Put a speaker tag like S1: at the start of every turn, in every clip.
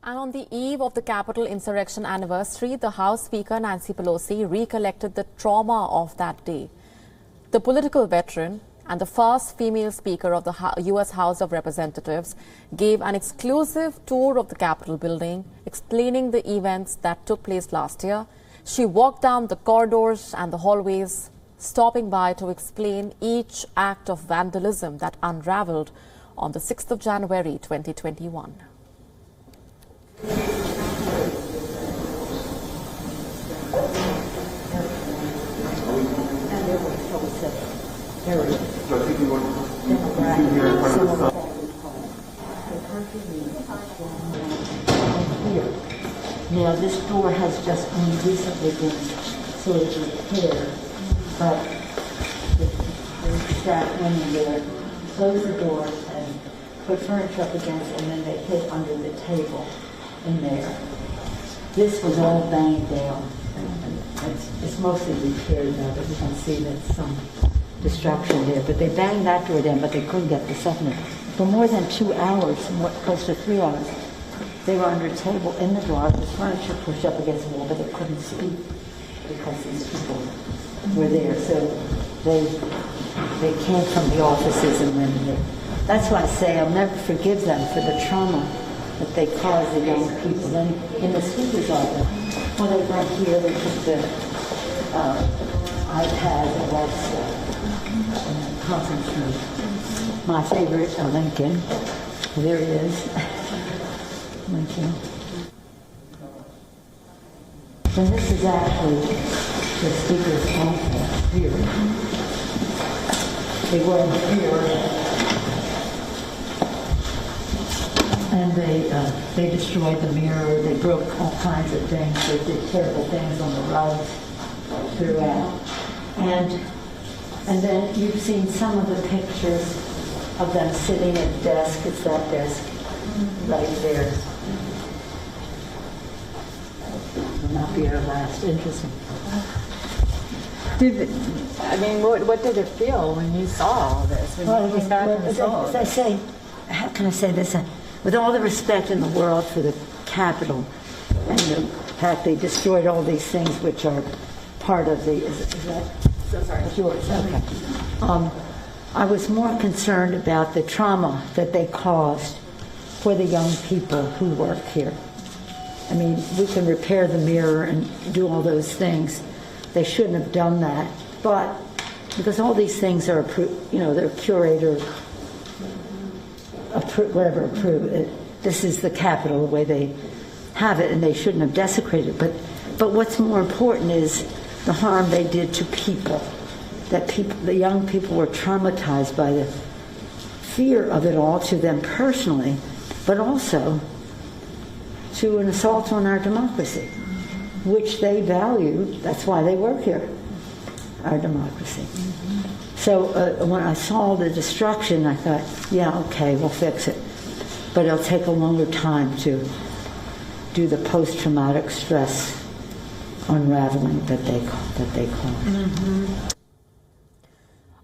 S1: And on the eve of the Capitol insurrection anniversary, the House Speaker Nancy Pelosi recollected the trauma of that day. The political veteran and the first female Speaker of the U.S. House of Representatives gave an exclusive tour of the Capitol building, explaining the events that took place last year. She walked down the corridors and the hallways, stopping by to explain each act of vandalism that unraveled on the 6th of January 2021.
S2: Now, this door has just only recently been sort of repaired, but the staff went in there, closed the doors, and put furniture up against it, and then they hid under the table in there. This was all banged down. It's mostly repaired now, but you can see there's some destruction there. But they banged that door down, but they couldn't get the second one. For more than 2 hours, close to 3 hours, they were under a table in the dark, the furniture pushed up against the wall, but they couldn't speak because these people were there. So they came from the offices and went in there. That's why I say I'll never forgive them for the trauma that they caused the young people. And in the speaker's office, when they went here, they took the iPad and that stuff, and the conference room. My favorite, Lincoln. There he is. Lincoln. And this is actually the speaker's office here. They weren't here. And they destroyed the mirror, they broke all kinds of things, they did terrible things on the rugs throughout. And then you've seen some of the pictures of them sitting at the desk. It's that desk right there. Will not be our last. Interesting.
S3: What did it feel when you saw all this?
S2: As I say, how can I say this? With all the respect in the world for the Capitol and the fact they destroyed all these things which are part of the... Is that so sorry. Yours? Okay. I was more concerned about the trauma that they caused for the young people who work here. I mean, we can repair the mirror and do all those things. They shouldn't have done that. But because all these things are, they're curator... approved. This is the Capitol, the way they have it, and they shouldn't have desecrated it. But what's more important is the harm they did to people. The young people were traumatized by the fear of it all to them personally, but also to an assault on our democracy, which they value. That's why they work here, our democracy. So when I saw the destruction, I thought, yeah, okay, we'll fix it. But it'll take a longer time to do the post-traumatic stress unraveling that they call it.
S1: Mm-hmm.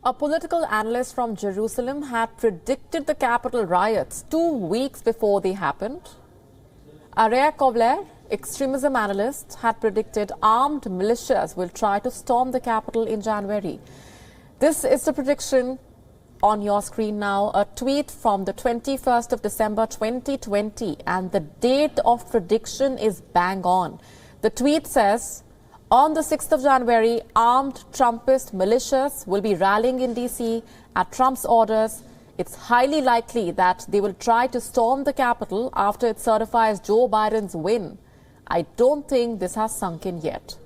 S1: A political analyst from Jerusalem had predicted the Capitol riots 2 weeks before they happened. Area Kovler, extremism analyst, had predicted armed militias will try to storm the Capitol in January. This is the prediction on your screen now, a tweet from the 21st of December 2020, and the date of prediction is bang on. The tweet says, on the 6th of January, armed Trumpist militias will be rallying in D.C. at Trump's orders. It's highly likely that they will try to storm the Capitol after it certifies Joe Biden's win. I don't think this has sunk in yet.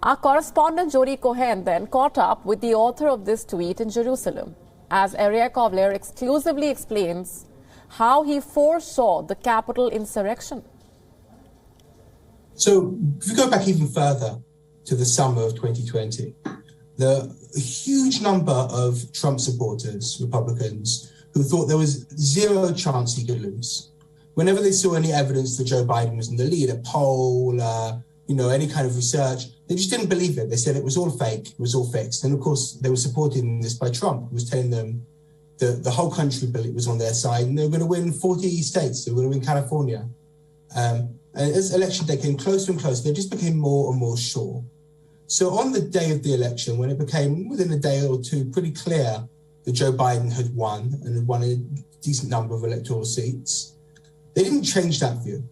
S1: Our correspondent Jody Cohen then caught up with the author of this tweet in Jerusalem, as Area Kovler exclusively explains how he foresaw the Capitol insurrection.
S4: So if we go back even further to the summer of 2020, the huge number of Trump supporters, Republicans, who thought there was zero chance he could lose. Whenever they saw any evidence that Joe Biden was in the lead, a poll, any kind of research, they just didn't believe it. They said it was all fake, it was all fixed. And of course, they were supporting this by Trump, who was telling them that the whole country was on their side and they were going to win 40 states, they were going to win California. And as election day came closer and closer, they just became more and more sure. So on the day of the election, when it became within a day or two pretty clear that Joe Biden had won and had won a decent number of electoral seats, they didn't change that view.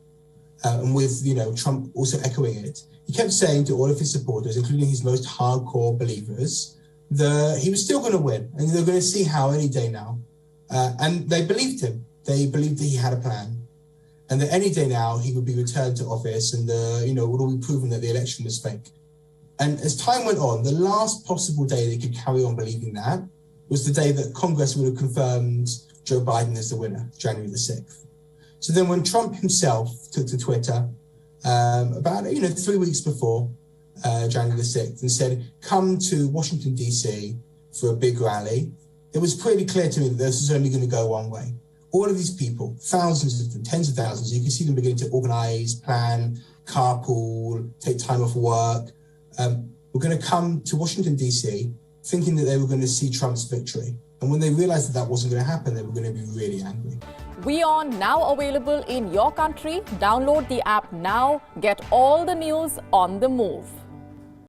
S4: And with Trump also echoing it, he kept saying to all of his supporters, including his most hardcore believers, that he was still going to win and they're going to see how any day now. And they believed him. They believed that he had a plan and that any day now he would be returned to office and it would all be proven that the election was fake. And as time went on, the last possible day they could carry on believing that was the day that Congress would have confirmed Joe Biden as the winner, January the 6th. So then when Trump himself took to Twitter about 3 weeks before January the 6th and said, come to Washington, D.C. for a big rally, it was pretty clear to me that this was only going to go one way. All of these people, thousands of them, tens of thousands, you can see them beginning to organize, plan, carpool, take time off work. Were going to come to Washington, D.C. thinking that they were going to see Trump's victory. And when they realized that that wasn't going to happen, they were going to be really angry.
S1: WION now available in your country. Download the app now. Get all the news on the move.